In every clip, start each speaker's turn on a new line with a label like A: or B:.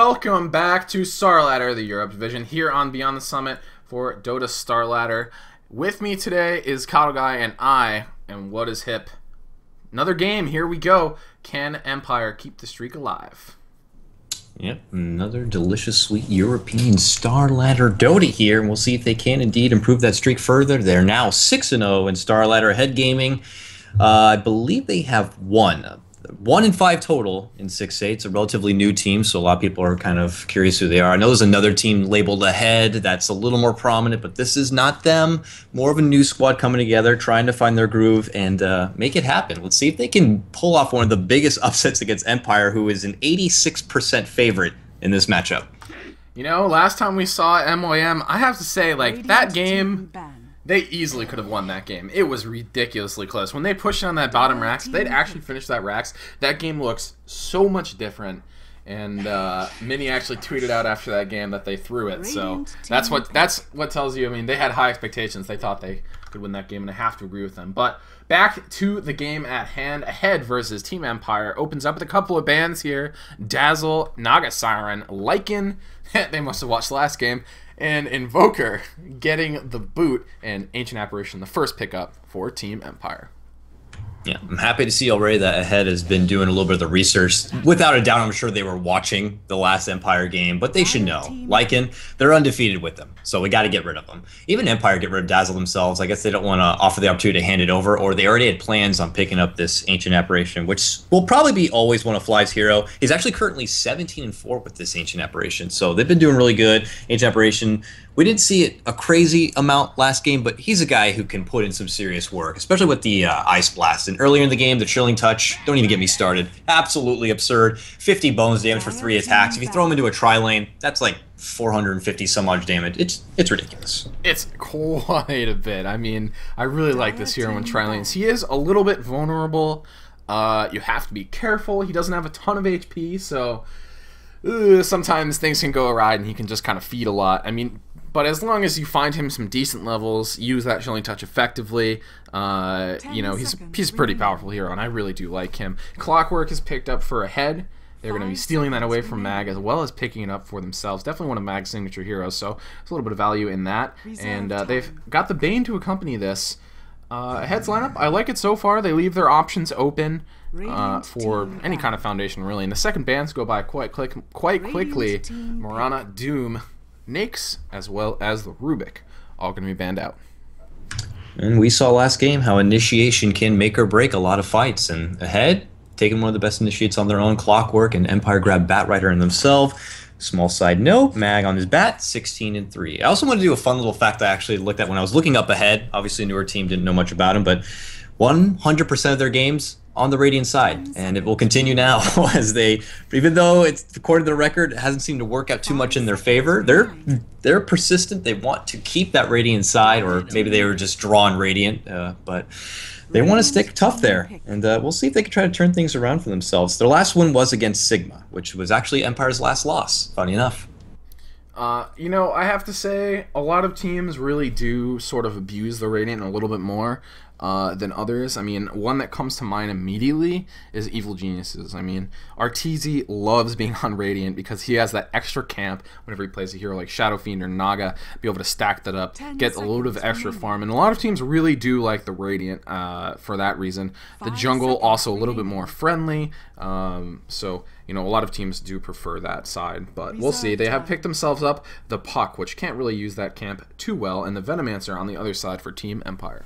A: Welcome back to Starladder, the Europe division, here on Beyond the Summit for Dota Starladder. With me today is Cattle Guy and I, and what is hip? Another game, here we go. Can Empire keep the streak alive?
B: Yep, another delicious, sweet European Starladder Dota here, and we'll see if they can indeed improve that streak further. They're now 6-0 in Starladder Head Gaming. I believe they have one in 5 total in 6A. It's a relatively new team, so a lot of people are kind of curious who they are. I know there's another team labeled Ahead that's a little more prominent, but this is not them. More of a new squad coming together, trying to find their groove and make it happen. Let's see if they can pull off one of the biggest upsets against Empire, who is an 86% favorite in this matchup.
A: You know, last time we saw MOM, I have to say, like, that game, they easily could have won that game. It was ridiculously close. When they pushed on that bottom racks, if they'd actually finished that racks, that game looks so much different. And Minnie actually tweeted out after that game that they threw it. So that's what tells you. I mean, they had high expectations. They thought they could win that game, and I have to agree with them. But back to the game at hand. Ahead versus Team Empire opens up with a couple of bans here. Dazzle, Naga Siren, Lycan. They must have watched the last game. And Invoker getting the boot, and Ancient Apparition, the first pickup for Team Empire.
B: Yeah, I'm happy to see already that Ahead has been doing a little bit of the research. Without a doubt, I'm sure they were watching the last Empire game, but they should know. Lycan, they're undefeated with them, so we got to get rid of them. Even Empire get rid of Dazzle themselves. I guess they don't want to offer the opportunity to hand it over, or they already had plans on picking up this Ancient Apparition, which will probably be always one of Fly's hero. He's actually currently 17-4 with this Ancient Apparition, so they've been doing really good. Ancient Apparition, we didn't see it a crazy amount last game, but he's a guy who can put in some serious work, especially with the Ice Blast. And earlier in the game, the Chilling Touch, don't even get me started. Absolutely absurd. 50 bones damage for 3 attacks. If you throw him into a tri-lane, that's like 450 some odd damage. It's ridiculous.
A: It's quite a bit. I mean, I really like this hero in tri-lanes. He is a little bit vulnerable. You have to be careful. He doesn't have a ton of HP, so sometimes things can go awry and he can just kind of feed a lot. I mean, but as long as you find him some decent levels, use that Chilling Touch effectively, you know, he's a pretty powerful hero, and I really do like him. Clockwork is picked up for Ahead. They're going to be stealing that away from Mag, as well as picking it up for themselves. Definitely one of Mag's signature heroes, so there's a little bit of value in that. And they've got the Bane to accompany this. Ahead's lineup, I like it so far. They leave their options open for any kind of foundation, really. And the second bans go by quite quickly. Morana, Doom, Nakes, as well as the Rubik, all going to be banned out.
B: And we saw last game how initiation can make or break a lot of fights. And Ahead, taking one of the best initiates on their own, Clockwork, and Empire grab Batrider in themselves. Small side note, Mag on his bat, 16-3. I also want to do a fun little fact I actually looked at when I was looking up Ahead. Obviously, a newer team, didn't know much about him, but 100% of their games on the Radiant side, and it will continue now as they, even though it's according to the record, it hasn't seemed to work out too much in their favor. They're persistent. They want to keep that Radiant side, or maybe they were just drawn Radiant, but they want to stick tough there, and we'll see if they can try to turn things around for themselves. Their last win was against Sigma, which was actually Empire's last loss, funny enough.
A: You know, I have to say, a lot of teams really do sort of abuse the Radiant a little bit more than others. I mean, one that comes to mind immediately is Evil Geniuses. I mean, Arteezy loves being on Radiant because he has that extra camp whenever he plays a hero like Shadow Fiend or Naga, be able to stack that up, get a load of extra farm, and a lot of teams really do like the Radiant for that reason. The jungle also a little bit more friendly, so you know, a lot of teams do prefer that side, but we'll see. They have picked themselves up the Puck, which can't really use that camp too well, and the Venomancer on the other side for Team Empire.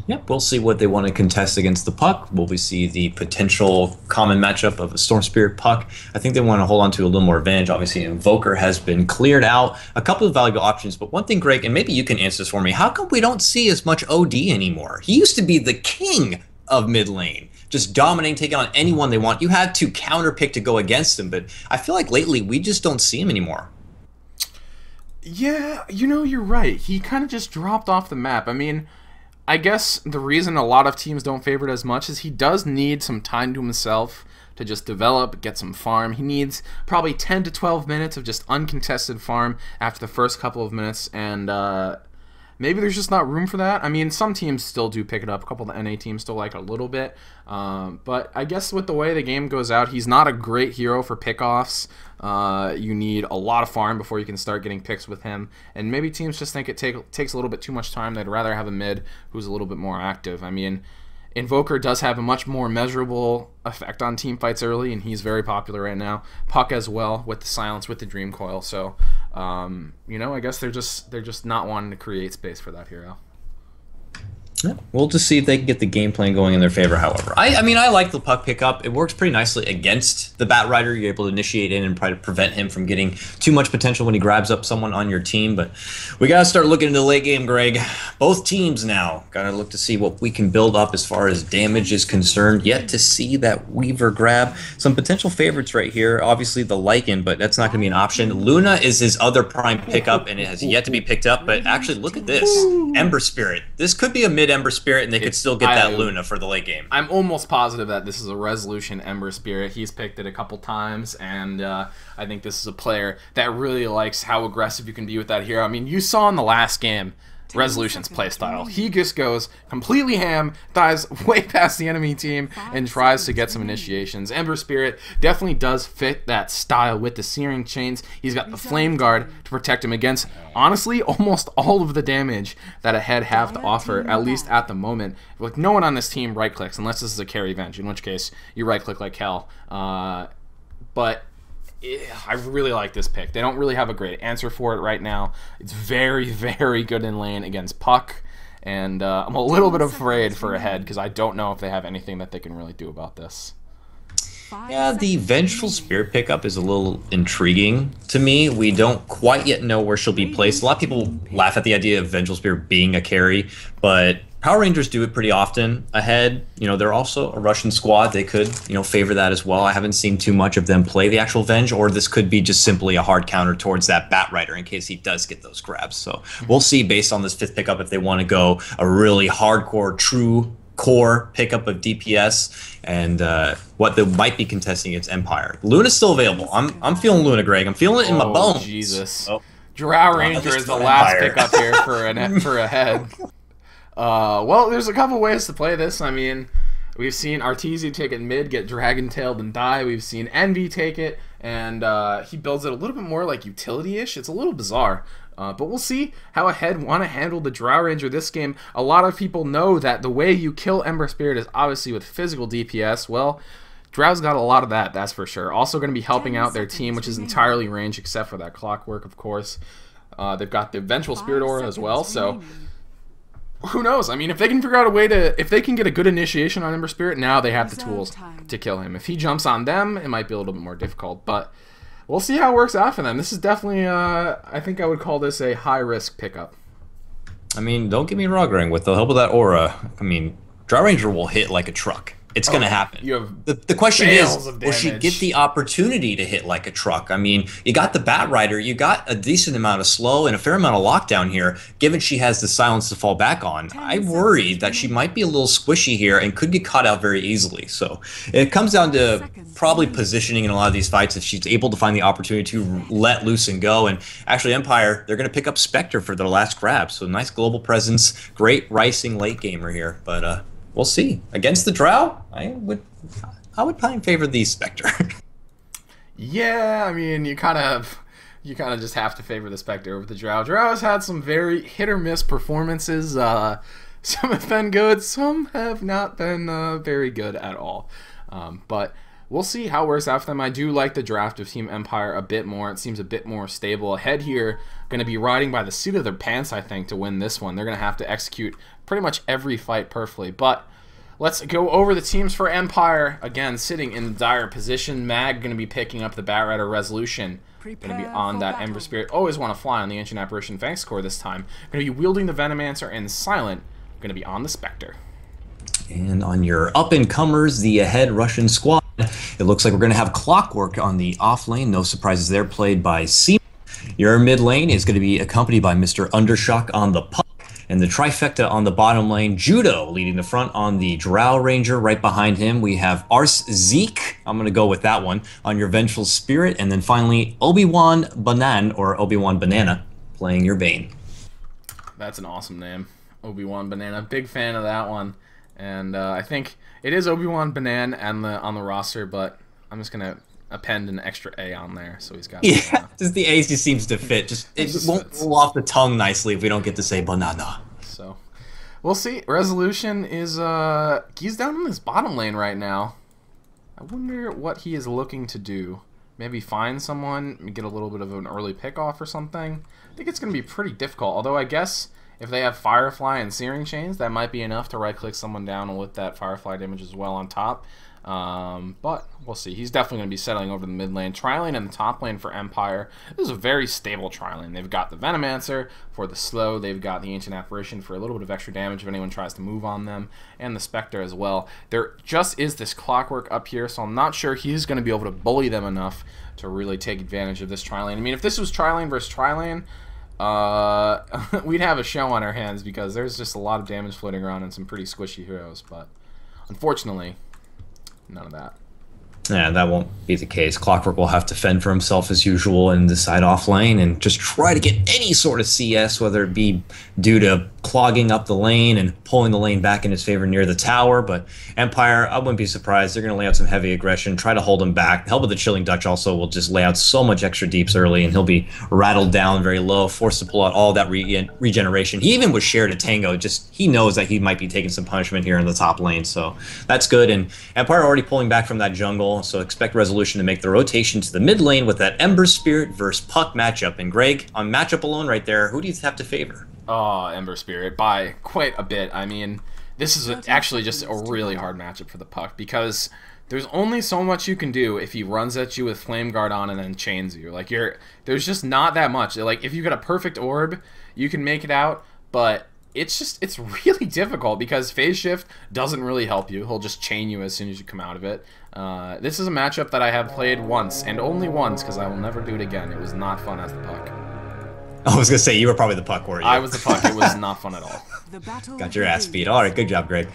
B: Yep, we'll see what they want to contest against the Puck. Will we see the potential common matchup of a Storm Spirit Puck? I think they want to hold on to a little more advantage. Obviously, Invoker has been cleared out. A couple of valuable options, but one thing, Greg, and maybe you can answer this for me, how come we don't see as much OD anymore? He used to be the king of mid lane, just dominating, taking on anyone they want. You had to counterpick to go against him, but I feel like lately we just don't see him anymore.
A: Yeah, you know, you're right. He kind of just dropped off the map. I mean, I guess the reason a lot of teams don't favor it as much is he does need some time to himself to just develop, get some farm. He needs probably 10 to 12 minutes of just uncontested farm after the first couple of minutes, and maybe there's just not room for that. I mean, some teams still do pick it up. A couple of the NA teams still like it a little bit. But I guess with the way the game goes out, he's not a great hero for pickoffs. You need a lot of farm before you can start getting picks with him. And maybe teams just think it takes a little bit too much time. They'd rather have a mid who's a little bit more active. I mean, Invoker does have a much more measurable effect on team fights early, and he's very popular right now. Puck as well, with the silence, with the Dream Coil. So, you know, I guess they're just not wanting to create space for that hero.
B: Yeah, we'll just see if they can get the game plan going in their favor, however. I mean, I like the puck pickup. It works pretty nicely against the Bat Rider. You're able to initiate in and try to prevent him from getting too much potential when he grabs up someone on your team. But we got to start looking into the late game, Greg. Both teams now got to look to see what we can build up as far as damage is concerned. Yet to see that Weaver grab. Some potential favorites right here. Obviously the Lycan, but that's not going to be an option. Luna is his other prime pickup, and it has yet to be picked up. But actually, look at this. Ember Spirit. This could be a mid Ember Spirit, and they could still get that Luna for the late game.
A: I'm almost positive that this is a Resolution Ember Spirit. He's picked it a couple times, and I think this is a player that really likes how aggressive you can be with that hero. I mean, you saw in the last game Resolution's playstyle. He just goes completely ham, dives way past the enemy team, and tries to get some initiations. Ember Spirit definitely does fit that style with the Searing Chains. He's got the Flame Guard to protect him against, honestly, almost all of the damage that a head have to offer, at least at the moment. Like, no one on this team right-clicks, unless this is a carry Venge, in which case you right-click like hell. But I really like this pick. They don't really have a great answer for it right now. It's very, very good in lane against Puck, and I'm a little bit afraid for ahead because I don't know if they have anything that they can really do about this.
B: Yeah, the Vengeful Spirit pickup is a little intriguing to me. We don't quite yet know where she'll be placed. A lot of people laugh at the idea of Vengeful Spirit being a carry, but Power Rangers do it pretty often ahead. You know, they're also a Russian squad. They could, you know, favor that as well. I haven't seen too much of them play the actual Venge, or this could be just simply a hard counter towards that Bat Rider in case he does get those grabs. So we'll see based on this fifth pickup if they want to go a really hardcore, true core pickup of DPS and what they might be contesting against Empire. Luna's still available. I'm feeling Luna, Greg. I'm feeling it in my bones.
A: Jesus. Oh. Drow Ranger is the last pickup here for a head. Well, there's a couple ways to play this. I mean, we've seen Arteezy take it mid, get dragon-tailed, and die. We've seen Envy take it, and he builds it a little bit more like utility-ish. It's a little bizarre. But we'll see how ahead want to handle the Drow Ranger this game. A lot of people know that the way you kill Ember Spirit is obviously with physical DPS. Well, Drow's got a lot of that, that's for sure. Also going to be helping out their team, which is entirely range, except for that Clockwork, of course. They've got the Vengeful Spirit Aura as well, so who knows? I mean, if they can figure out a way to, if they can get a good initiation on Ember Spirit, now they have the tools to kill him. If he jumps on them, it might be a little bit more difficult, but we'll see how it works out for them. This is definitely, I think I would call this a high-risk pickup.
B: I mean, don't get me wrong, Greg. With the help of that aura, I mean, Drow Ranger will hit like a truck. It's going to happen.
A: You have
B: the question is, will she get the opportunity to hit like a truck? I mean, you got the Bat Rider, you got a decent amount of slow and a fair amount of lockdown here, given she has the silence to fall back on. I worry that she might be a little squishy here and could get caught out very easily. So it comes down to probably positioning in a lot of these fights if she's able to find the opportunity to let loose and go. And actually, Empire, they're going to pick up Spectre for their last grab. So nice global presence, great ricing late gamer here. But we'll see. Against the Drow, I would probably favor the Spectre.
A: Yeah, I mean, you kind of just have to favor the Spectre over the Drow. Drow has had some very hit or miss performances. Some have been good, some have not been very good at all. But we'll see how it works out for them. I do like the draft of Team Empire a bit more. It seems a bit more stable. Ahead here, going to be riding by the seat of their pants, I think, to win this one. They're going to have to execute pretty much every fight perfectly. But let's go over the teams for Empire. Again, sitting in dire position. Mag going to be picking up the Bat Rider Resolution. Going to be on that Ember Spirit. Always want to fly on the Ancient Apparition Fangs Core this time. Going to be wielding the Venomancer, and Silent going to be on the Spectre.
B: And on your up-and-comers, the ahead Russian squad, it looks like we're going to have Clockwork on the off lane. No surprises there, played by Seaman. Your mid lane is going to be accompanied by Mr. Undershock on the puck. And the trifecta on the bottom lane, Judo leading the front on the Drow Ranger. Right behind him, we have Ars Zeke. I'm going to go with that one on your Vengeful Spirit. And then finally, Obi-Wan Banana playing your Bane.
A: That's an awesome name. Obi-Wan Banana. Big fan of that one. And I think it is Obi-Wan Banana on the roster, but I'm just going to append an extra A on there, so he's got
B: just the A just seems to fit. It won't roll off the tongue nicely if we don't get to say banana.
A: So we'll see. Resolution is he's down in his bottom lane right now. I wonder what he is looking to do. Maybe find someone, get a little bit of an early pick off or something. I think it's going to be pretty difficult, although I guess if they have Firefly and Searing Chains, that might be enough to right-click someone down and with that Firefly damage as well on top. But we'll see. He's definitely going to be settling over the mid lane. Tri-lane and the top lane for Empire. This is a very stable tri-lane. They've got the Venomancer for the slow. They've got the Ancient Apparition for a little bit of extra damage if anyone tries to move on them. And the Spectre as well. There just is this Clockwork up here, so I'm not sure he's going to be able to bully them enough to really take advantage of this tri-lane. I mean, if this was tri-lane versus tri-lane, we'd have a show on our hands because there's just a lot of damage floating around and some pretty squishy heroes. But unfortunately, none of that.
B: Yeah, that won't be the case. Clockwork will have to fend for himself as usual and decide off lane and just try to get any sort of CS, whether it be due to clogging up the lane and pulling the lane back in his favor near the tower. But Empire, I wouldn't be surprised. They're going to lay out some heavy aggression, try to hold him back. The help of the Chilling Dutch also will just lay out so much extra deeps early, and he'll be rattled down very low, forced to pull out all that regeneration. He even was shared a Tango. Just he knows that he might be taking some punishment here in the top lane, so that's good. And Empire already pulling back from that jungle, so expect Resolution to make the rotation to the mid lane with that Ember Spirit versus Puck matchup. And Greg, on matchup alone right there, who do you have to favor?
A: Oh, Ember Spirit by quite a bit. I mean, this is actually just a really hard matchup for the Puck because there's only so much you can do if he runs at you with Flame Guard on and then chains you. Like there's just not that much. Like if you get a perfect orb, you can make it out, but it's really difficult because Phase Shift doesn't really help you. He'll just chain you as soon as you come out of it. This is a matchup that I have played once and only once because I will never do it again. It was not fun as the Puck.
B: I was going to say, you were probably the Puck, weren't you?
A: I was the Puck. It was not fun at all.
B: Got your ass beat. All right, good job, Greg.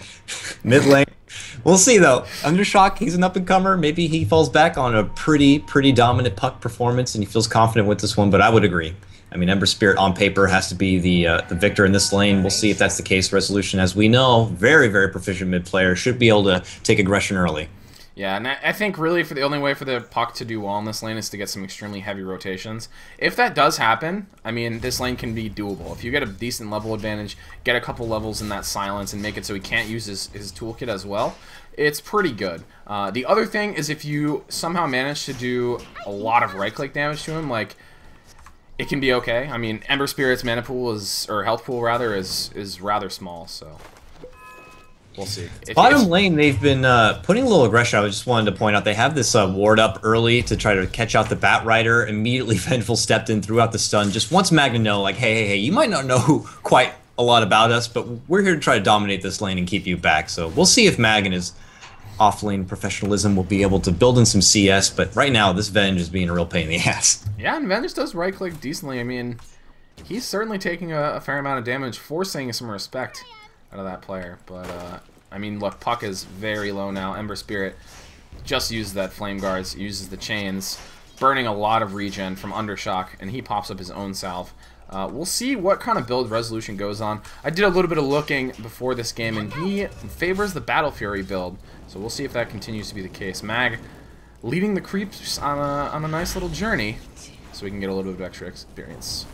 B: Mid lane. We'll see, though. Undershock, he's an up-and-comer. Maybe he falls back on a pretty dominant Puck performance, and he feels confident with this one, but I would agree. I mean, Ember Spirit on paper has to be the victor in this lane. We'll see if that's the case. Resolution, as we know, very proficient mid player, should be able to take aggression early.
A: Yeah, and I think really the only way for the Puck to do well in this lane is to get some extremely heavy rotations. If that does happen, I mean, this lane can be doable. If you get a decent level advantage, get a couple levels in that silence, and make it so he can't use his toolkit as well, it's pretty good. The other thing is if you somehow manage to do a lot of right-click damage to him, like, it can be okay. I mean, Ember Spirit's mana pool or health pool rather, is rather small, so we'll see.
B: Bottom lane, they've been putting a little aggression. I just wanted to point out they have this ward up early to try to catch out the Bat Rider. Immediately, Vengeful stepped in, threw out the stun. Just wants Mag to know, like, hey, you might not know quite a lot about us, but we're here to try to dominate this lane and keep you back. So we'll see if Mag and his off-lane professionalism will be able to build in some CS, but right now, this Venge is being a real pain in the ass.
A: Yeah, and Venge does right-click decently. I mean, he's certainly taking a fair amount of damage, forcing some respect out of that player. But, I mean, look, Puck is very low now. Ember Spirit just uses that Flame Guards, uses the chains, burning a lot of regen from Undershock, and he pops up his own salve. We'll see what kind of build Resolution goes on. I did a little bit of looking before this game, and he favors the Battle Fury build. So we'll see if that continues to be the case. Mag leading the creeps on a nice little journey, so we can get a little bit of extra experience.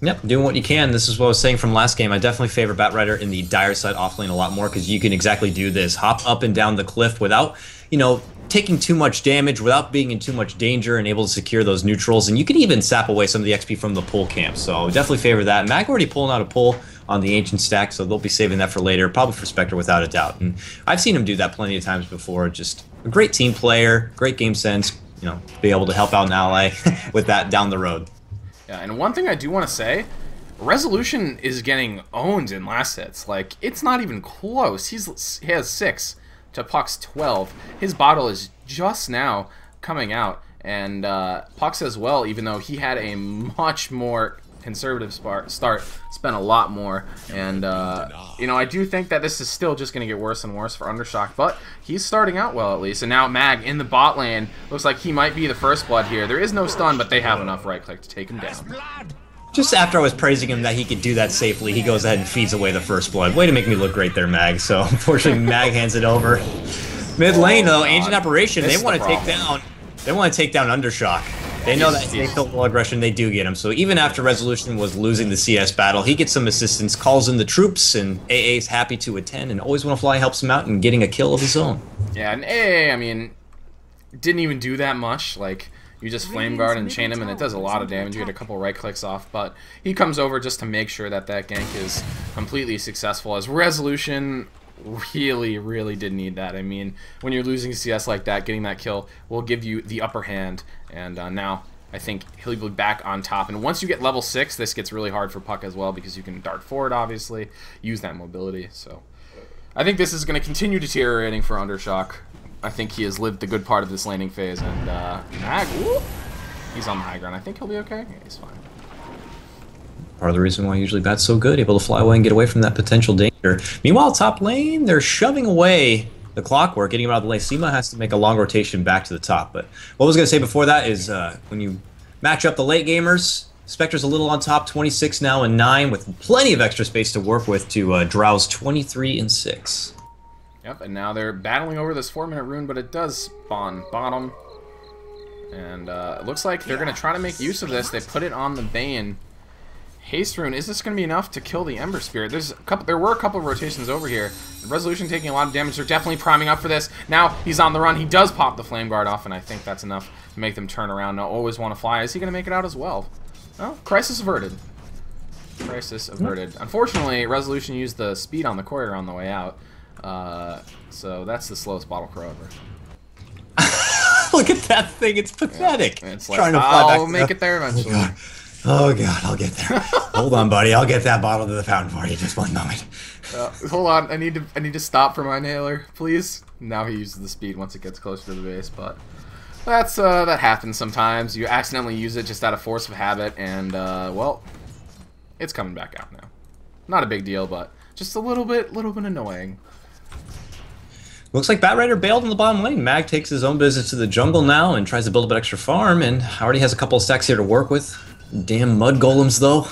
B: Yep, doing what you can. This is what I was saying from last game. I definitely favor Bat Rider in the dire side offlane a lot more because you can exactly do this. Hop up and down the cliff without, taking too much damage, without being in too much danger and able to secure those neutrals. And you can even sap away some of the XP from the pull camp. So definitely favor that. Mag already pulling out a pull on the Ancient stack, so they'll be saving that for later, probably for Spectre without a doubt. And I've seen him do that plenty of times before. Just a great team player, great game sense, be able to help out an ally with that down the road.
A: Yeah, and one thing I do want to say, Resolution is getting owned in last hits. Like, it's not even close. He has 6 to Puck's 12. His bottle is just now coming out, and Puck's as well, even though he had a much more conservative start, spent a lot more, and I do think that this is still just going to get worse and worse for Undershock, but he's starting out well at least. And now Mag in the bot lane looks like he might be the first blood here. There is no stun, but they have enough right click to take him down.
B: Just after I was praising him that he could do that safely, he goes ahead and feeds away the first blood. Way to make me look great there, Mag. So unfortunately, Mag hands it over. Mid lane though, Ancient Apparition, they want to take down. They want to take down Undershock. They know that if they feel full aggression, they do get him. So even after Resolution was losing the CS battle, he gets some assistance, calls in the troops, and AA is happy to attend. And Always Wanna Fly helps him out in getting a kill of his own.
A: Yeah, and AA, I mean, didn't even do that much. Like, you just flame guard and chain him, and it does a lot of damage. You get a couple right clicks off, but he comes over just to make sure that that gank is completely successful. As Resolution really did need that. I mean, when you're losing CS like that, getting that kill will give you the upper hand, and now I think he'll be back on top. And once you get level 6, this gets really hard for Puck as well, because you can dart forward, obviously, use that mobility. So I think this is going to continue deteriorating for Undershock. I think he has lived the good part of this laning phase, and Mag, whoop, he's on the high ground. I think he'll be okay. Yeah, he's fine.
B: Part of the reason why usually Bat's so good, able to fly away and get away from that potential danger. Meanwhile, top lane, they're shoving away the Clockwork, getting him out of the lane. Seema has to make a long rotation back to the top. But what I was going to say before that is when you match up the late gamers, Spectre's a little on top, 26 now and 9, with plenty of extra space to work with to Drow's 23 and 6.
A: Yep, and now they're battling over this 4-minute rune, but it does spawn bottom. And it looks like they're going to try to make use of this. They put it on the Bane. Haste rune, is this going to be enough to kill the Ember Spirit? There were a couple of rotations over here. Resolution taking a lot of damage. They're definitely priming up for this. Now he's on the run. He does pop the Flame Guard off, and I think that's enough to make them turn around. Now Always Wanna Fly. Is he going to make it out as well? Oh, crisis averted. Crisis averted. Unfortunately, Resolution used the speed on the courier on the way out. So that's the slowest bottle crow ever.
B: Look at that thing. It's pathetic.
A: Yeah, it's like,
B: trying to fly back
A: I'll make it there eventually.
B: Oh god, I'll get there. Hold on, buddy. I'll get that bottle to the fountain for you. Just one moment.
A: Hold on. I need to stop for my inhaler, please. Now he uses the speed once it gets closer to the base, but that happens sometimes. You accidentally use it just out of force of habit, and well, it's coming back out now. Not a big deal, but just a little bit annoying.
B: Looks like Batrider bailed on the bottom lane. Mag takes his own business to the jungle now and tries to build a bit extra farm, and already has a couple of stacks here to work with. Damn mud golems though,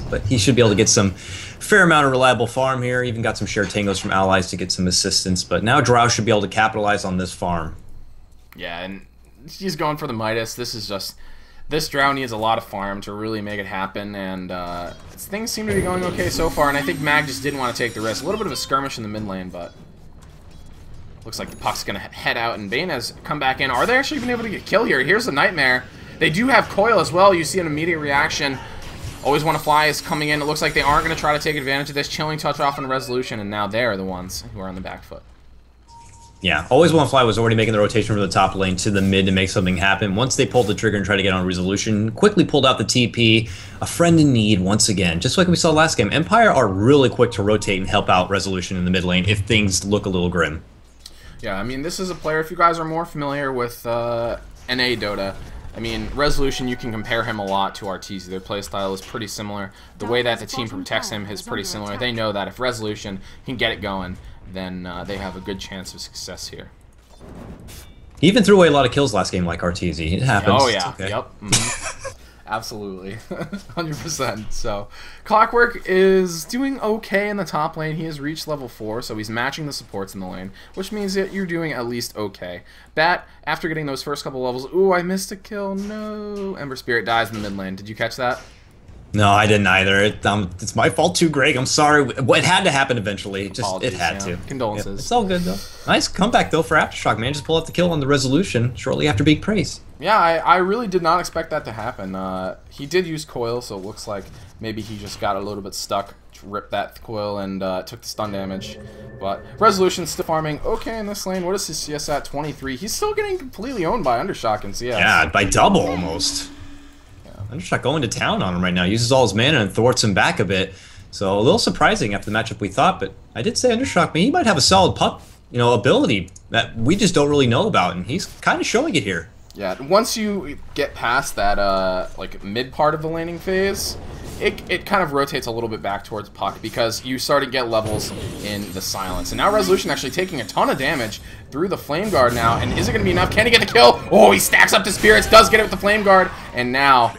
B: but he should be able to get some fair amount of reliable farm here. Even got some shared tangos from allies to get some assistance, but now Drow should be able to capitalize on this farm.
A: Yeah, and he's going for the Midas. This Drow needs a lot of farm to really make it happen, and things seem to be going okay so far, and I think Mag just didn't want to take the risk. A little bit of a skirmish in the mid lane, but looks like the Puck's going to head out, and Bane has come back in. Are they actually been able to get kill here? Here's the Nightmare. They do have Coil as well. You see an immediate reaction. Always Wanna Fly is coming in. It looks like they aren't going to try to take advantage of this. Chilling Touch off on Resolution, and now they're the ones who are on the back foot.
B: Yeah, Always Wanna Fly was already making the rotation from the top lane to the mid to make something happen. Once they pulled the trigger and tried to get on Resolution, quickly pulled out the TP. A friend in need once again. Just like we saw last game, Empire are really quick to rotate and help out Resolution in the mid lane if things look a little grim.
A: Yeah, I mean, this is a player, if you guys are more familiar with NA Dota, I mean, Resolution, you can compare him a lot to Arteezy. Their playstyle is pretty similar. The way that the team protects him is pretty similar. They know that if Resolution can get it going, then they have a good chance of success here.
B: He even threw away a lot of kills last game like Arteezy. It happens.
A: Oh, yeah.
B: Okay.
A: Yep. Absolutely. 100%. So, Clockwork is doing okay in the top lane. He has reached level 4, so he's matching the supports in the lane, which means that you're doing at least okay. Bat, after getting those first couple levels, ooh, I missed a kill. No. Ember Spirit dies in the mid lane. Did you catch that?
B: No, I didn't either. It's my fault too, Greg. I'm sorry. It had to happen eventually.
A: Apologies,
B: it had to.
A: Condolences.
B: Yeah, it's all good, though. Nice comeback, though, for Aftershock, man. Just pull out the kill on the Resolution shortly after being praised.
A: Yeah, I really did not expect that to happen. He did use Coil, so it looks like maybe he just got a little bit stuck, ripped that Coil, and took the stun damage. But Resolution's still farming okay in this lane. What is his CS at? 23. He's still getting completely owned by Undershock in CS.
B: Yeah, by double almost. Undershock going to town on him right now. Uses all his mana and thwarts him back a bit. So a little surprising after the matchup we thought, but I did say Undershock, man, he might have a solid puck, ability that we just don't really know about, and he's kind of showing it here. Yeah,
A: once you get past that like mid part of the laning phase, it kind of rotates a little bit back towards Puck because you start to get levels in the silence. And now Resolution actually taking a ton of damage through the Flame Guard now. And is it going to be enough? Can he get the kill? Oh, he stacks up the spirits, does get it with the Flame Guard. And now,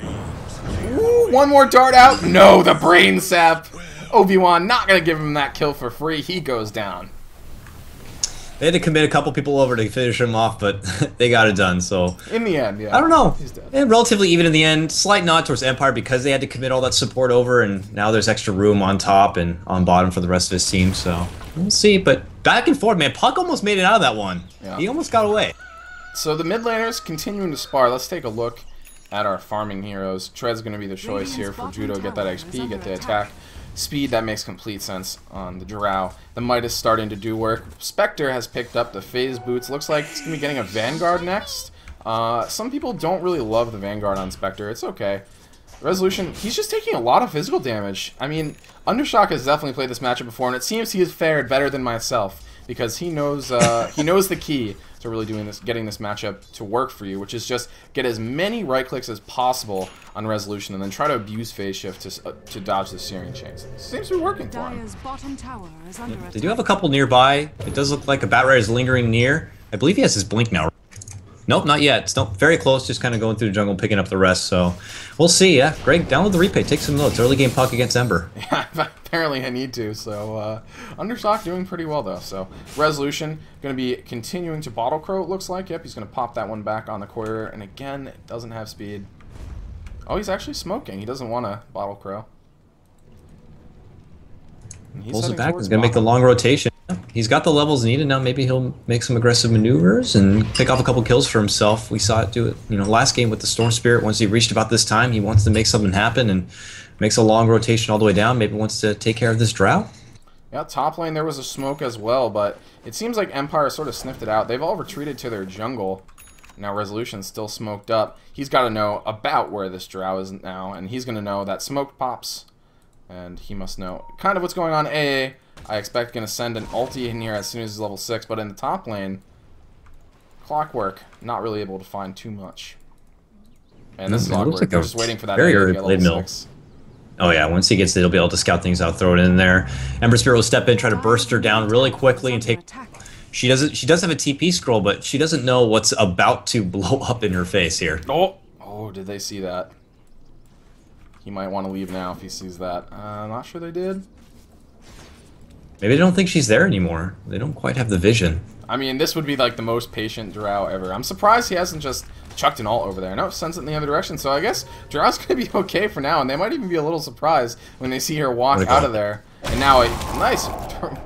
A: ooh, Ooh, one more dart out. No, the brain sap. Obi-Wan not going to give him that kill for free. He goes down.
B: They had to commit a couple people over to finish him off, but they got it done. So
A: in the end, yeah.
B: I don't know.
A: He's dead.
B: And relatively even in the end. Slight nod towards Empire because they had to commit all that support over, and now there's extra room on top and on bottom for the rest of his team. So we'll see. But back and forth, man. Puck almost made it out of that one. Yeah. He almost got away.
A: So the mid laners continuing to spar. Let's take a look at our farming heroes. Tread's going to be the choice here for Judo. Get that XP, get the attack speed. That makes complete sense on the Drow. The Midas starting to do work. Spectre has picked up the phase boots. Looks like it's going to be getting a Vanguard next. Some people don't really love the Vanguard on Spectre. It's okay. Resolution, he's just taking a lot of physical damage. I mean, Undershock has definitely played this matchup before, and it seems he has fared better than myself because he knows the key to really doing this, getting this matchup to work for you, which is just get as many right clicks as possible on Resolution, and then try to abuse phase shift to dodge the Searing Chains. It seems to be working for him.
B: They do have a couple nearby. It does look like a Batrider is lingering near. I believe he has his blink now. Nope, not yet. It's not very close, just kind of going through the jungle, picking up the rest. So we'll see. Yeah, Greg, download the replay. Take some notes. Early game Puck against Ember.
A: Yeah, apparently I need to. So Undershock doing pretty well, though. So Resolution going to be continuing to Bottle Crow, it looks like. Yep, he's going to pop that one back on the quarter. And again, it doesn't have speed. Oh, he's actually smoking. He doesn't want to Bottle Crow.
B: Pulls it back. He's going to make the long rotation. He's got the levels needed now. Maybe he'll make some aggressive maneuvers and pick off a couple kills for himself. We saw it do it, last game with the Storm Spirit. Once he reached about this time, he wants to make something happen and makes a long rotation all the way down. Maybe wants to take care of this Drow.
A: Yeah, top lane there was a smoke as well, but it seems like Empire sort of sniffed it out. They've all retreated to their jungle. Now Resolution's still smoked up. He's got to know about where this Drow is now, and he's going to know that smoke pops. And he must know kind of what's going on. AA, I expect, going to send an ulti in here as soon as he's level 6. But in the top lane, Clockwork, not really able to find too much. And this is awkward. Like they're just waiting for that AA to get level 6.
B: Oh yeah, once he gets it, he'll be able to scout things out, throw it in there. Ember Spirit will step in, try to burst her down really quickly and take... She does have a TP scroll, but she doesn't know what's about to blow up in her face here.
A: Oh, did they see that? He might want to leave now if he sees that. I'm not sure they did.
B: Maybe they don't think she's there anymore. They don't quite have the vision.
A: I mean, this would be like the most patient Drow ever. I'm surprised he hasn't just chucked an ult over there. No, sends it in the other direction. So I guess Drow's going to be okay for now, and they might even be a little surprised when they see her walk out of there. And now a nice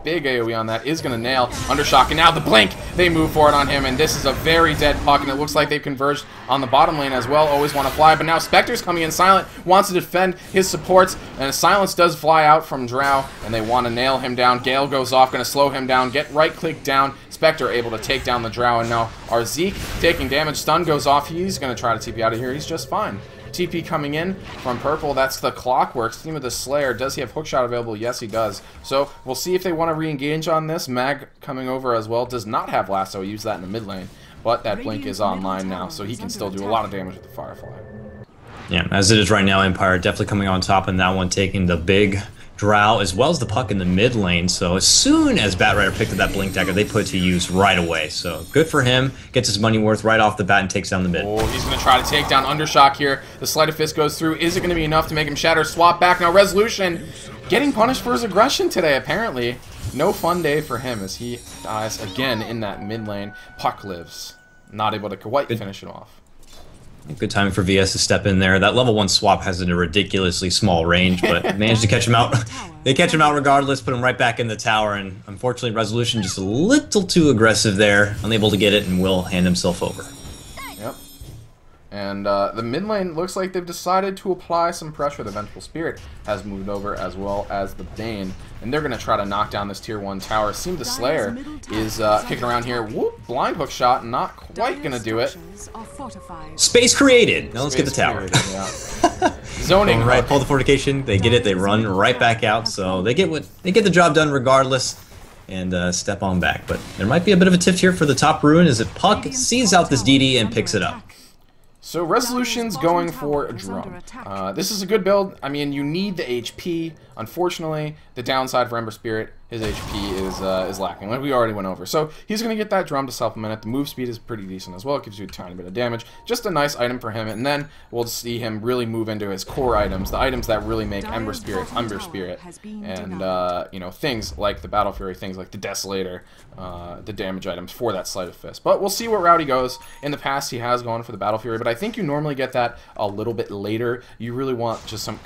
A: big AoE on that is going to nail Undershock. And now the blink, they move forward on him. And this is a very dead Puck. And it looks like they've converged on the bottom lane as well. Always want to fly. But now Spectre's coming in silent. Wants to defend his supports. And Silence does fly out from Drow. And they want to nail him down. Gale goes off. Going to slow him down. Get right click down. Spectre able to take down the Drow. And now our Zeke taking damage. Stun goes off. He's going to try to TP out of here. He's just fine. TP coming in from purple. That's the Clockwork. Team of the Slayer. Does he have hookshot available? Yes, he does. So we'll see if they want to re-engage on this. Mag coming over as well. Does not have lasso. He used that in the mid lane. But that blink is online now, so he can still do a lot of damage with the Firefly.
B: Yeah, as it is right now, Empire definitely coming on top in that one, taking the big Drow as well as the Puck in the mid lane. So as soon as Batrider picked up that blink dagger, they put it to use right away. So good for him. Gets his money worth right off the bat and takes down the mid.
A: Oh, he's going to try to take down Undershock here. The Sleight of Fist goes through. Is it going to be enough to make him shatter? Swap back. Now Resolution getting punished for his aggression today, apparently. No fun day for him as he dies again in that mid lane. Puck lives. Not able to quite finish it off.
B: Good timing for VS to step in there. That level 1 swap has a ridiculously small range, but managed to catch him out. They catch him out regardless, put him right back in the tower, and unfortunately Resolution just a little too aggressive there, unable to get it, and will hand himself over.
A: Yep. And the mid lane looks like they've decided to apply some pressure. The Vengeful Spirit has moved over as well as the Bane. And they're going to try to knock down this tier 1 tower. Seems the Slayer is kicking around here. Whoop, blind hook shot, not quite going to do it.
B: Space created. Now let's get the tower.
A: Created, yeah. Zoning.
B: Right, pull the fortification. They get it. They run right back out. So they get the job done regardless. And step on back. But there might be a bit of a tiff here for the top ruin as it Puck sees out this DD and picks it up.
A: So Resolution's going for a drum. This is a good build. I mean, you need the HP. Unfortunately, the downside for Ember Spirit his HP is lacking, like we already went over. So he's going to get that drum to supplement it. The move speed is pretty decent as well. It gives you a tiny bit of damage. Just a nice item for him, and then we'll see him really move into his core items, the items that really make Ember Spirit, and you know, things like the Battle Fury, things like the Desolator, the damage items for that Sleight of Fist. But we'll see what route he goes. In the past, he has gone for the Battle Fury, but I think you normally get that a little bit later. You really want just some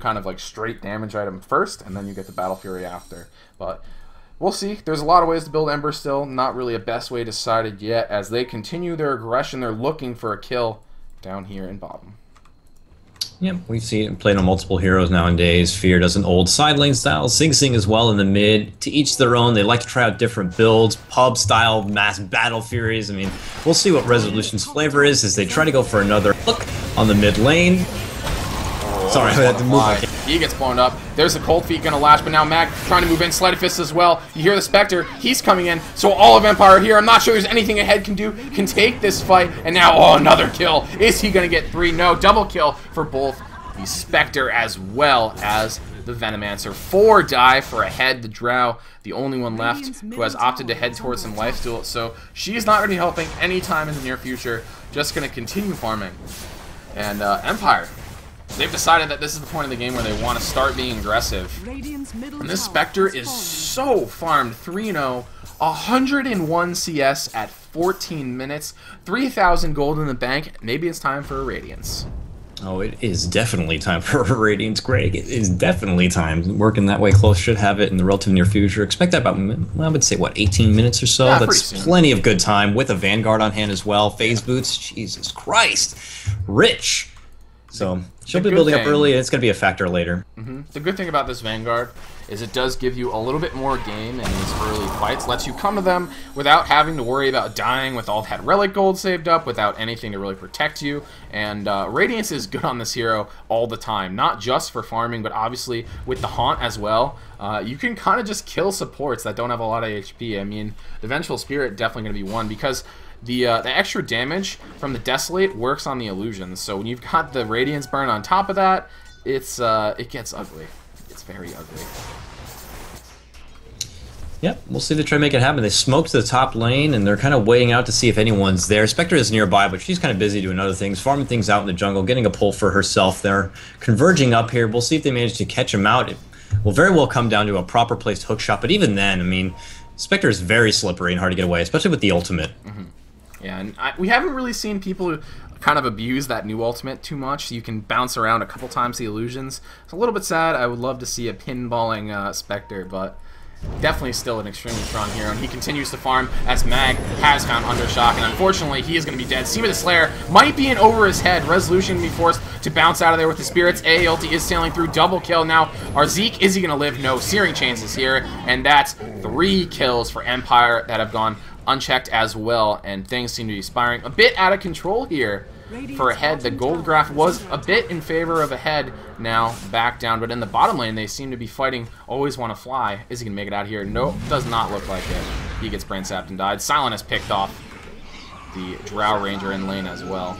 A: kind of like straight damage item first, and then you get the Battle Fury after. But we'll see. There's a lot of ways to build Ember still. Not really a best way decided yet. As they continue their aggression, they're looking for a kill down here in bottom.
B: Yep, we see it played on multiple heroes nowadays. Fear does an old side lane style. Sing Sing as well in the mid. To each their own. They like to try out different builds. Pub style, mass battle furies. I mean, we'll see what Resolution's flavor is as they try to go for another hook on the mid lane. Sorry, I had to move.
A: He gets blown up. There's the Cold Feet gonna lash, but now Mag trying to move in. Sleight of Fist as well. You hear the Spectre. He's coming in. So all of Empire here. I'm not sure there's anything Ahead can do. Can take this fight. And now, oh, another kill. Is he gonna get 3? No. Double kill for both the Spectre as well as the Venomancer. 4 die for Ahead, the Drow, the only one left who has opted to head towards some lifesteal. So she's not going to be helping anytime in the near future. Just going to continue farming. And Empire, they've decided that this is the point of the game where they want to start being aggressive. And this Spectre is so farmed. 3-0, 101 CS at 14 minutes, 3,000 gold in the bank. Maybe it's time for a Radiance.
B: Oh, it is definitely time for a Radiance, Greg. It is definitely time. Working that way close, should have it in the relative near future. Expect that about, well, I would say, what, 18 minutes or so?
A: Yeah,
B: that's plenty of good time with a Vanguard on hand as well. Phase boots, Jesus Christ. Rich. So she'll be building up early, and it's going to be a factor later.
A: The good thing about this Vanguard is it does give you a little bit more game in these early fights. Lets you come to them without having to worry about dying with all that relic gold saved up, without anything to really protect you. And Radiance is good on this hero all the time, not just for farming, but obviously with the Haunt as well. You can kind of just kill supports that don't have a lot of HP. I mean, the Vengeful Spirit definitely going to be one, because the extra damage from the Desolate works on the illusions. So when you've got the Radiance burn on top of that, it gets ugly. It's very ugly.
B: Yep, we'll see. They try to make it happen. They smoked the top lane, and they're kind of waiting out to see if anyone's there. Spectre is nearby, but she's kind of busy doing other things, farming things out in the jungle, getting a pull for herself there. Converging up here. We'll see if they manage to catch him out. It will very well come down to a proper placed hook shot, but even then, I mean, Spectre is very slippery and hard to get away, especially with the ultimate.
A: Yeah, and we haven't really seen people kind of abuse that new ultimate too much. You can bounce around a couple times the illusions. It's a little bit sad. I would love to see a pinballing Spectre, but definitely still an extremely strong hero, and he continues to farm as Mag has found Undershock, and unfortunately he is going to be dead. Seema the Slayer might be in over his head. Resolution going to be forced to bounce out of there with the Spirits. A ulti is sailing through, double kill. Now our Zeke, is he going to live? No. Searing Chains is here, and that's 3 kills for Empire that have gone unchecked as well, and things seem to be spiraling a bit out of control here for Ahead. The gold graph was a bit in favor of Ahead, now back down, but in the bottom lane they seem to be fighting Always Want to Fly. Is he going to make it out here? Nope, does not look like it. He gets brain sapped and died. Silent has picked off the Drow Ranger in lane as well.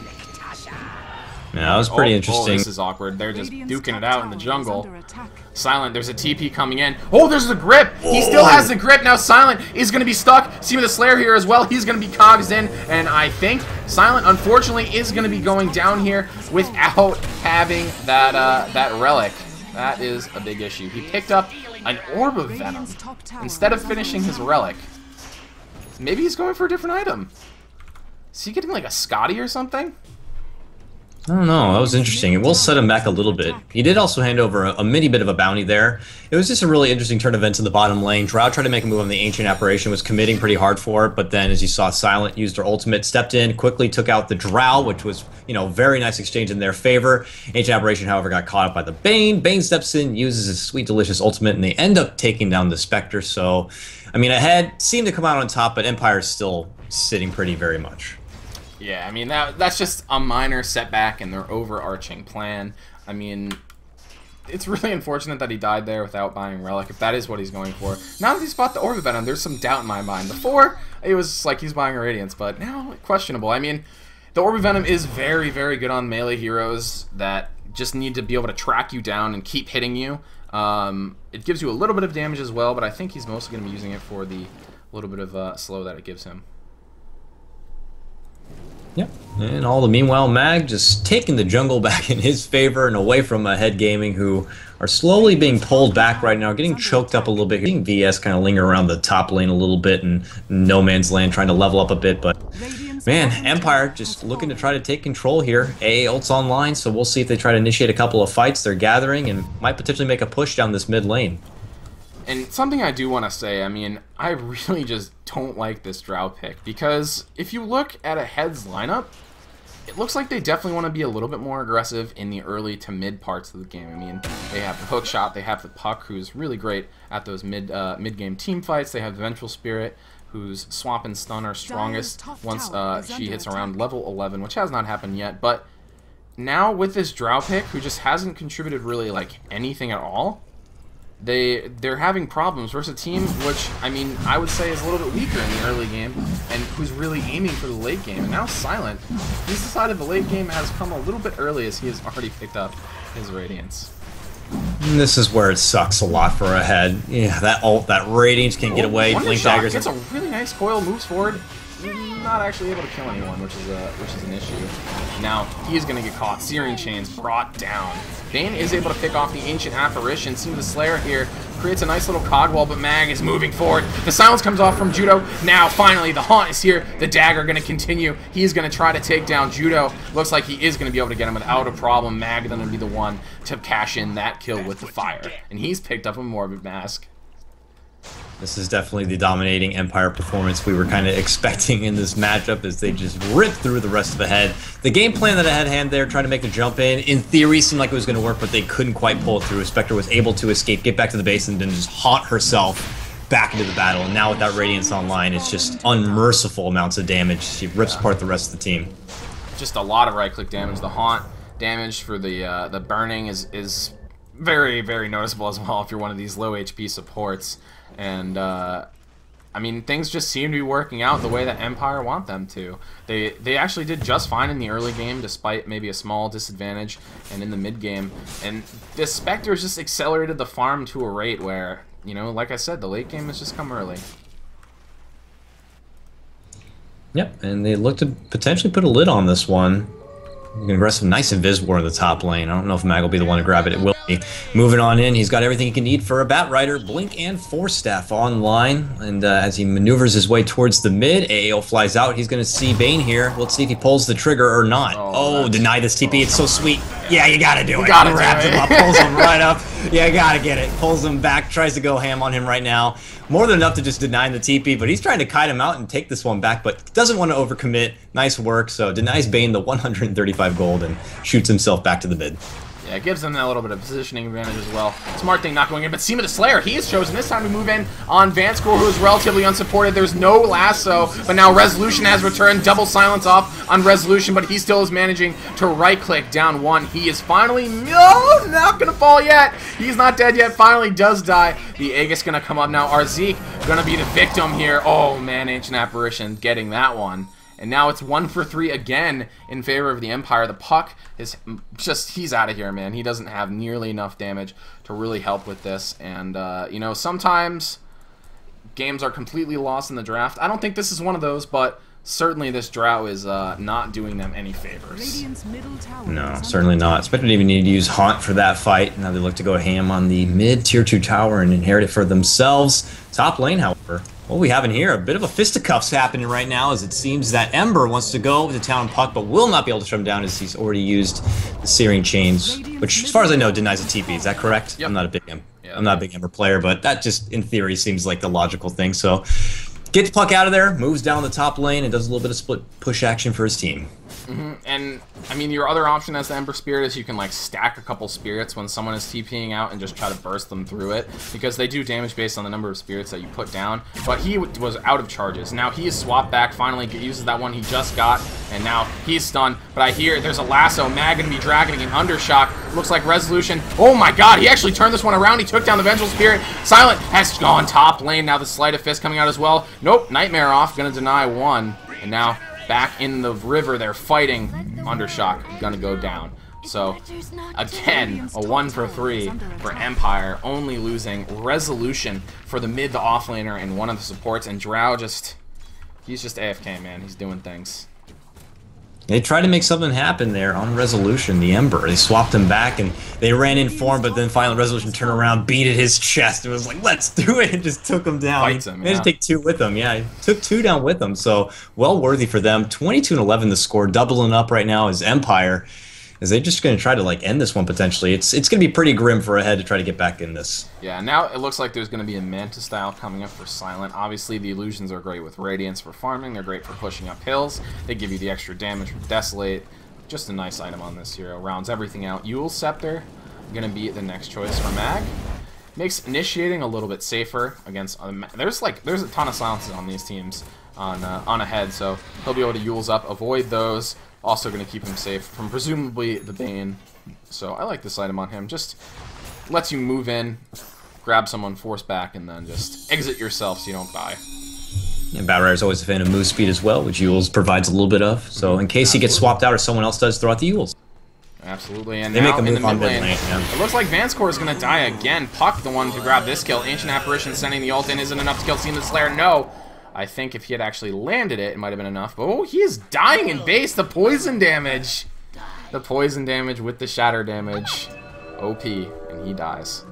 B: Yeah, that was pretty interesting.
A: Oh, this is awkward. They're just duking it out in the jungle. Silent, there's a TP coming in. Oh, there's the grip! He still has the grip. Now Silent is going to be stuck. Seema the Slayer here as well. He's going to be cogs in, and I think Silent, unfortunately, is going to be going down here without having that relic. That is a big issue. He picked up an Orb of Venom instead of finishing his relic. Maybe he's going for a different item. Is he getting like a Scotty or something?
B: I don't know. That was interesting. It will set him back a little bit. He did also hand over a mini bit of a bounty there. It was just a really interesting turn of events in the bottom lane. Drow tried to make a move on the Ancient Apparition, was committing pretty hard for it, but then, as you saw, Silent used her ultimate, stepped in, quickly took out the Drow, which was, you know, very nice exchange in their favor. Ancient Apparition, however, got caught up by the Bane. Bane steps in, uses his sweet, delicious ultimate, and they end up taking down the Spectre. So, I mean, Ahead seemed to come out on top, but Empire's still sitting pretty very much.
A: Yeah, I mean, that's just a minor setback in their overarching plan. I mean, it's really unfortunate that he died there without buying Relic, if that is what he's going for. Now that he's bought the Orb of Venom, there's some doubt in my mind. Before, it was like he's buying a Radiance, but now, questionable. I mean, the Orb of Venom is very, very good on melee heroes that just need to be able to track you down and keep hitting you. it gives you a little bit of damage as well, but I think he's mostly going to be using it for the little bit of slow that it gives him.
B: Yep. And all the meanwhile, Mag just taking the jungle back in his favor and away from Head Gaming, who are slowly being pulled back right now, getting choked up a little bit. Seeing VS kind of linger around the top lane a little bit and no man's land, trying to level up a bit. But man, Empire just looking to try to take control here. AA ult's online, so we'll see if they try to initiate a couple of fights. They're gathering and might potentially make a push down this mid lane.
A: And something I do want to say, I mean, I really just don't like this Drow pick, because if you look at a Head's lineup, it looks like they definitely want to be a little bit more aggressive in the early to mid parts of the game. I mean, they have the hook shot, they have the Puck, who's really great at those mid-game team fights. They have the Vengeful Spirit, whose swap and stun are strongest once she hits around level 11, which has not happened yet. But now with this Drow pick, who just hasn't contributed really like anything at all, they're having problems versus a team which, I mean, I would say is a little bit weaker in the early game and who's really aiming for the late game. And now Silent, he's decided the late game has come a little bit early as he has already picked up his Radiance.
B: And this is where it sucks a lot for a Head. Yeah, that ult, that Radiance can't get away. Blink daggers.
A: Gets a really nice coil, moves forward, not actually able to kill anyone, which is an issue. Now he is going to get caught. Searing Chains brought down. Bane is able to pick off the Ancient Apparition. See the Slayer here creates a nice little cog wall, but Mag is moving forward. The silence comes off from Judo. Now finally the Haunt is here. The dagger going to continue. He's going to try to take down Judo. Looks like he is going to be able to get him without a problem. Mag going to be the one to cash in that kill with the fire, and he's picked up a Morbid Mask.
B: This is definitely the dominating Empire performance we were kind of expecting in this matchup, as they just ripped through the rest of the Head. The game plan that I had hand there, trying to make the jump in theory seemed like it was going to work, but they couldn't quite pull it through. Spectre was able to escape, get back to the base, and then just haunt herself back into the battle. And now with that Radiance online, it's just unmerciful amounts of damage. She rips apart the rest of the team.
A: Just a lot of right-click damage. The Haunt damage for the burning is very, very noticeable as well if you're one of these low HP supports. And I mean, things just seem to be working out the way that Empire want them to. They actually did just fine in the early game, despite maybe a small disadvantage, and in the mid game. And this Spectre has just accelerated the farm to a rate where, you know, like I said, the late game has just come early.
B: Yep, and they look to potentially put a lid on this one. You can aggressive, nice Invis War in the top lane. I don't know if Mag will be the one to grab it. It will be. Moving on in, he's got everything he can need for a Bat Rider. Blink and Force Staff online. And as he maneuvers his way towards the mid, AO flies out. He's going to see Bane here. Let's see if he pulls the trigger or not. Oh, deny this TP. It's so sweet. Yeah, you got to do it. Wraps him up, pulls him right up. Yeah, you got to get it. Pulls him back, tries to go ham on him right now. More than enough to just deny the TP, but he's trying to kite him out and take this one back, but doesn't want to overcommit. Nice work, so denies Bane the 135 gold and shoots himself back to the mid. Yeah,
A: it gives them that little bit of positioning advantage as well. Smart thing not going in, but Seema the Slayer, he has chosen this time to move in on Vanscore, who is relatively unsupported. There's no lasso, but now Resolution has returned. Double silence off on Resolution, but he still is managing to right-click down one. He is finally, no, not going to fall yet. He's not dead yet, finally does die. The Aegis going to come up now. Arzeek going to be the victim here. Oh, man, Ancient Apparition getting that one. And now it's 1 for 3 again in favor of the Empire. The Puck is just, he's out of here, man. He doesn't have nearly enough damage to really help with this. And, you know, sometimes games are completely lost in the draft. I don't think this is one of those, but certainly this Drow is not doing them any favors.
B: No, certainly not. Spectre didn't even need to use Haunt for that fight. Now they look to go ham on the mid tier 2 tower and inherit it for themselves. Top lane, however, what we have in here, a bit of a fisticuffs happening right now, as it seems that Ember wants to go to town Puck, but will not be able to shut him down as he's already used the Searing Chains, which, as far as I know, denies a TP. Is that correct?
A: Yep.
B: I'm not a big Ember player, but that just, in theory, seems like the logical thing. So, gets Puck out of there, moves down the top lane, and does a little bit of split push action for his team.
A: And, I mean, your other option as the Ember Spirit is you can, like, stack a couple spirits when someone is TPing out and just try to burst them through it, because they do damage based on the number of spirits that you put down. But he was out of charges. Now he is swapped back, finally uses that one he just got, and now he's stunned. But I hear there's a lasso. Mag going to be dragging an Undershock. Looks like Resolution. Oh my god, he actually turned this one around. He took down the Vengeful Spirit. Silent has gone top lane. Now the Sleight of Fist coming out as well. Nope, Nightmare off. Going to deny one. And now back in the river, they're fighting. Undershock gonna go down. So, again, a 1 for 3 for Empire, only losing Resolution for the mid to off laner and one of the supports, and Drow he's just AFK, man. He's doing things.
B: They tried to make something happen there on Resolution, the Ember. They swapped him back and they ran in for him, but then finally Resolution turned around, beat at his chest, and was like, let's do it, and just took him down.
A: Fights him,
B: He had to take 2 with him. Yeah, he took 2 down with him, so well worthy for them. 22-11 the score, doubling up right now is Empire. Is they just going to try to like end this one potentially? It's going to be pretty grim for Ahead to try to get back in this.
A: Yeah, now it looks like there's going to be a Manta style coming up for Silent. Obviously, the illusions are great with Radiance for farming. They're great for pushing up hills. They give you the extra damage from Desolate. Just a nice item on this hero. Rounds everything out. Eul's Scepter going to be the next choice for Mag. Makes initiating a little bit safer against. There's a ton of silences on these teams on Ahead, so he'll be able to Eul's up, avoid those. Also going to keep him safe from presumably the Bane. So I like this item on him. Just lets you move in, grab someone, force back, and then just exit yourself so you don't die.
B: And Batrider is always a fan of move speed as well, which Eul's provides a little bit of. So in case he gets swapped out or someone else does, throw out the Eul's.
A: Absolutely, and
B: they
A: now
B: make a move
A: in the
B: on
A: mid lane,
B: yeah.
A: It looks like Vanscore is going to die again. Puck, the one to grab this kill. Ancient Apparition sending the ult in isn't enough to kill Seaman Slayer. No. I think if he had actually landed it, it might have been enough. But, oh, he is dying in base. The poison damage. The poison damage with the shatter damage. OP, and he dies.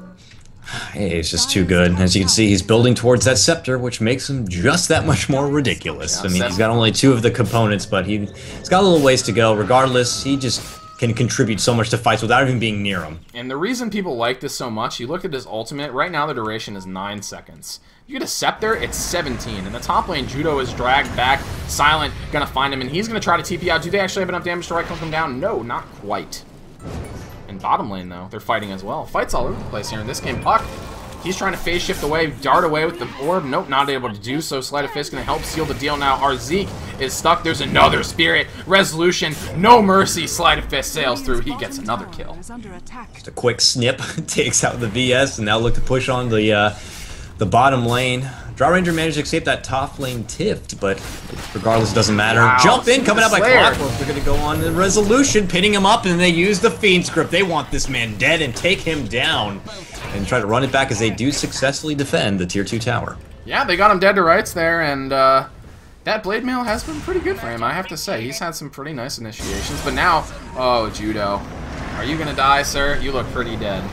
B: Hey, it's just too good. As you can see, he's building towards that scepter, which makes him just that much more ridiculous. I mean, he's got only 2 of the components, but he's got a little ways to go. Regardless, he just can contribute so much to fights without even being near him.
A: And the reason people like this so much, you look at his ultimate, right now the duration is 9 seconds. You get a Scepter, it's 17. In the top lane, Judo is dragged back. Silent, gonna find him, and he's gonna try to TP out. Do they actually have enough damage to right-click him down? No, not quite. In bottom lane, though, they're fighting as well. Fights all over the place here in this game. Puck, he's trying to phase shift away, dart away with the orb. Nope, not able to do so. Sleight of Fist gonna help seal the deal now. Arzeek is stuck. There's another Spirit. Resolution, no mercy. Sleight of Fist sails through. He gets another kill.
B: Just a quick snip, takes out the VS, and now look to push on the bottom lane. Draw Ranger managed to escape that top lane tift, but regardless, it doesn't matter.
A: Wow.
B: Jump in, coming out by
A: Slayer.
B: clockwork. They're going to go on the Resolution, pinning him up, and they use the Fiend script. They want this man dead and take him down and try to run it back as they do successfully defend the tier 2 tower.
A: Yeah, they got him dead to rights there, and that Blade Mail has been pretty good for him, I have to say. He's had some pretty nice initiations, but now, oh, Judo. Are you going to die, sir? You look pretty dead.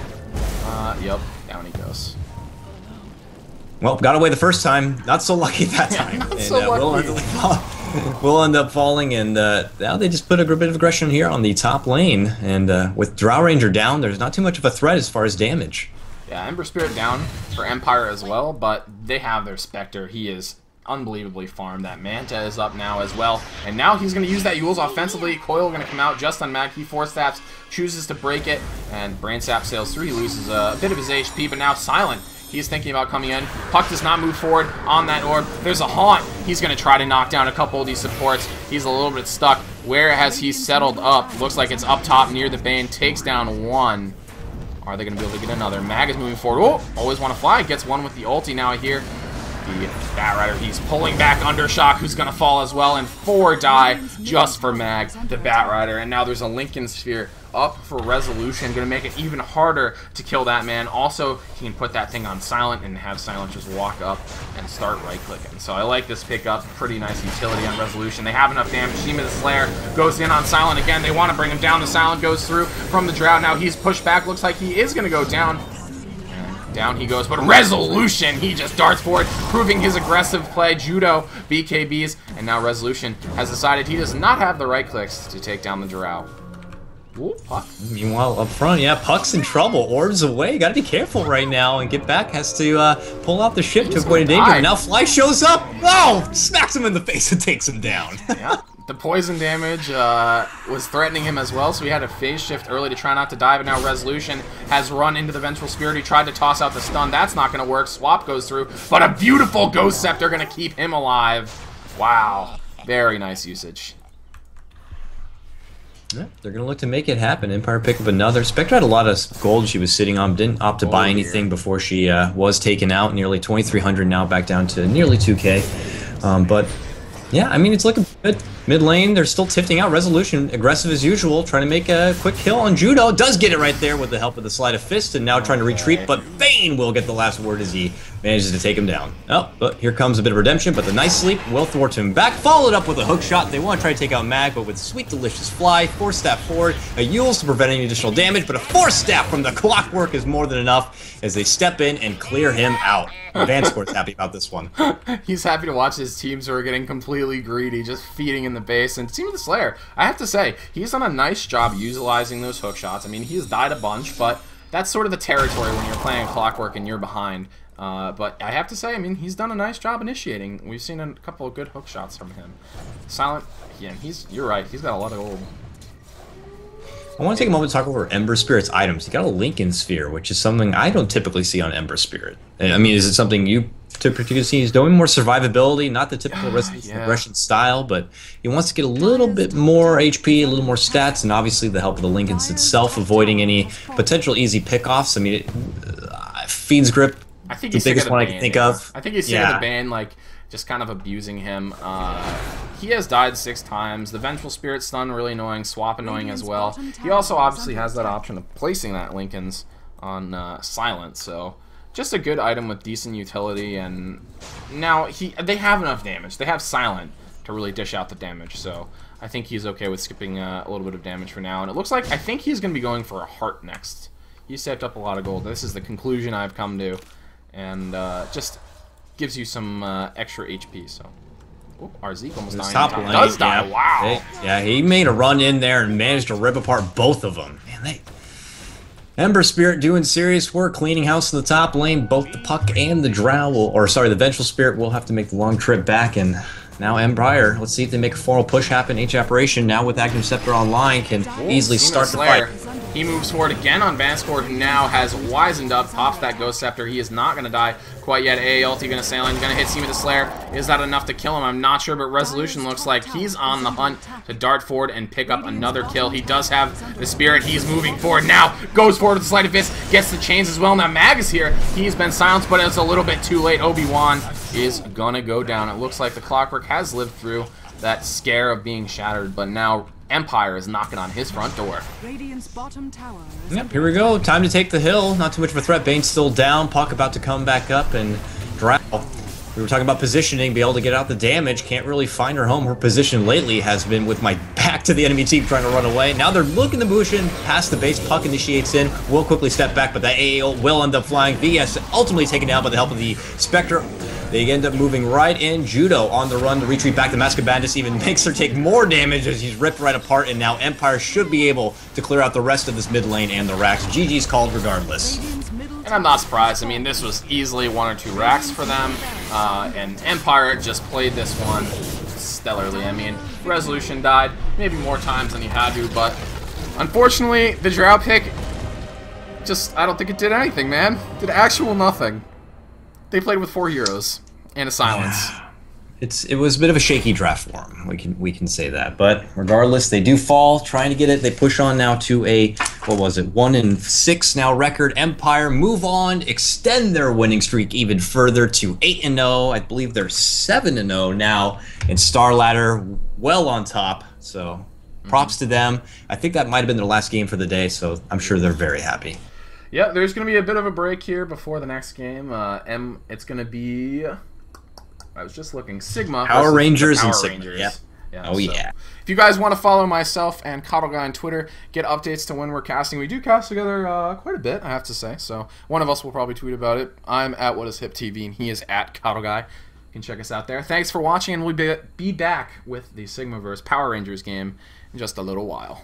A: Yep, down he goes.
B: Well, got away the first time. Not so lucky that time.
A: Not so lucky.
B: We'll end up falling, and now they just put a bit of aggression here on the top lane. And with Drow Ranger down, there's not too much of a threat as far as damage.
A: Yeah, Ember Spirit down for Empire as well, but they have their Spectre. He is unbelievably farmed. That Manta is up now as well, and now he's going to use that Eul's offensively. Coil going to come out just on Mag. He Force Staffs, chooses to break it, and Brain Sap sails through. He loses a bit of his HP, but now Silent. He's thinking about coming in. Puck does not move forward on that orb. There's a Haunt. He's going to try to knock down a couple of these supports. He's a little bit stuck. Where has he settled up? Looks like it's up top near the Bane. Takes down one. Are they going to be able to get another? Mag is moving forward. Oh, always want to fly. Gets one with the ulti now here. The Batrider, he's pulling back Undershock, who's going to fall as well, and 4 die just for Mag, the Batrider. And now there's a Lincoln Sphere up for Resolution, going to make it even harder to kill that man. Also, he can put that thing on Silent and have Silent just walk up and start right-clicking. So I like this pickup. Pretty nice utility on Resolution. They have enough damage. Seaman the Slayer goes in on Silent again. They want to bring him down. The Silent goes through from the Drow. Now he's pushed back. Looks like he is going to go down. Down he goes, but Resolution, he just darts forward, proving his aggressive play. Judo, BKBs, and now Resolution has decided he does not have the right clicks to take down the Drow. Ooh, Puck.
B: Meanwhile, up front, yeah, Puck's in trouble. Orbs away. Gotta be careful right now. And Get Back has to pull out the ship to avoid a danger. And now Fly shows up. Oh! Smacks him in the face and takes him down.
A: Yeah. The poison damage was threatening him as well, so he had a phase shift early to try not to die, but now Resolution has run into the Vengeful Spirit. He tried to toss out the stun. That's not going to work. Swap goes through, but a beautiful Ghost Scepter going to keep him alive. Wow. Very nice usage.
B: Yeah, they're going to look to make it happen. Empire pick up another. Spectre had a lot of gold she was sitting on. Didn't opt to buy anything before she was taken out. Nearly 2,300 now, back down to nearly 2K. But Yeah, I mean, it's looking good. Mid lane, they're still tifting out. Resolution, aggressive as usual, trying to make a quick kill on Judo. Does get it right there with the help of the sleight of fist, and now trying to retreat, but Vayne will get the last word as he manages to take him down. Oh, but here comes a bit of redemption, but the nice sleep will thwart him back. Followed up with a hook shot. They want to try to take out Mag, but with sweet, delicious fly, force staff forward, a Yules to prevent any additional damage, but a force staff from the Clockwork is more than enough as they step in and clear him out. Vanscourt's happy about this one.
A: He's happy to watch his teams who are getting completely greedy, just feeding in the base. And Team of the Slayer, I have to say, he's done a nice job utilizing those hook shots. I mean, he's died a bunch, but that's sort of the territory when you're playing Clockwork and you're behind. But I have to say, I mean, he's done a nice job initiating. We've seen a couple of good hook shots from him. Silent, yeah, you're right, he's got a lot of gold.
B: I want to take a moment to talk over Ember Spirit's items. He got a Lincoln Sphere, which is something I don't typically see on Ember Spirit. I mean, is it something you typically see? He's doing more survivability, not the typical aggression style, but he wants to get a little bit more HP, a little more stats, and obviously the help of the Lincolns itself, avoiding any potential easy pickoffs. I mean, Fiend's Grip,
A: I think
B: the
A: he's
B: biggest one I can think of.
A: I think he's sick of the Bane, like, just kind of abusing him. He has died 6 times. The Vengeful Spirit stun really annoying, swap annoying as well. He also obviously has that option of placing that Lincoln's on silent, so just a good item with decent utility. And now they have enough damage. They have silent to really dish out the damage, so I think he's okay with skipping a little bit of damage for now. And it looks like I think he's going to be going for a heart next. He saved up a lot of gold. This is the conclusion I've come to, and just gives you some extra HP. So, our Zeke almost dying.
B: Top lane,
A: does die. Wow.
B: Yeah, he made a run in there and managed to rip apart both of them. Man, Ember Spirit doing serious work, cleaning house in the top lane. Both the Puck and the Drow the Vengeful Spirit will have to make the long trip back. And now Empire, let's see if they make a formal push happen. H-Apparition now with Active Scepter online can easily start the fight.
A: He moves forward again on Vanscourt, who now has wisened up, pops that Ghost Scepter. He is not going to die quite yet. AA ulti going to sail in, going to hit Seam of the Slayer. Is that enough to kill him? I'm not sure, but Resolution looks like he's on the hunt to dart forward and pick up another kill. He does have the Spirit. He's moving forward now. Goes forward with the Sleight of Fist, gets the chains as well. Now Mag is here. He's been silenced, but it's a little bit too late. Obi-Wan is going to go down. It looks like the Clockwork has lived through that scare of being shattered, but now Empire is knocking on his front door.
B: Yep, here we go. Time to take the hill. Not too much of a threat. Bane's still down. Puck about to come back up, and Drow. We were talking about positioning, be able to get out the damage. Can't really find her home. Her position lately has been with my back to the enemy team trying to run away. Now they're looking to bush in past the base. Puck initiates in. Will quickly step back, but that AAL will end up flying. VS ultimately taken down by the help of the Spectre. They end up moving right in. Judo on the run to retreat back. The Mask of Bandits even makes her take more damage as he's ripped right apart, and now Empire should be able to clear out the rest of this mid lane and the racks. GG's called regardless.
A: And I'm not surprised. I mean, this was easily 1 or 2 racks for them, and Empire just played this one stellarly. I mean, Resolution died maybe more times than he had to, but unfortunately, the Drow pick just, I don't think it did anything, man. Did actual nothing. They played with 4 heroes and a silence.
B: Yeah. It was a bit of a shaky draft for them. We can say that. But regardless, they do fall, trying to get it. They push on now to a, what was it, 1-6 now record. Empire move on, extend their winning streak even further to 8-0. I believe they're 7-0 now. And Starladder well on top. So props to them. I think that might have been their last game for the day, so I'm sure they're very happy.
A: Yeah, there's going to be a bit of a break here before the next game. It's going to be, I was just looking, Sigma.
B: Power Rangers and
A: Sigma.
B: Sigma. Yep.
A: Yeah,
B: oh,
A: so
B: yeah.
A: If you guys want to follow myself and Coddle Guy on Twitter, get updates to when we're casting. We do cast together quite a bit, I have to say. So one of us will probably tweet about it. I'm at WhatIsHipTV, and he is at Coddle Guy. You can check us out there. Thanks for watching, and we'll be back with the Sigmaverse Power Rangers game in just a little while.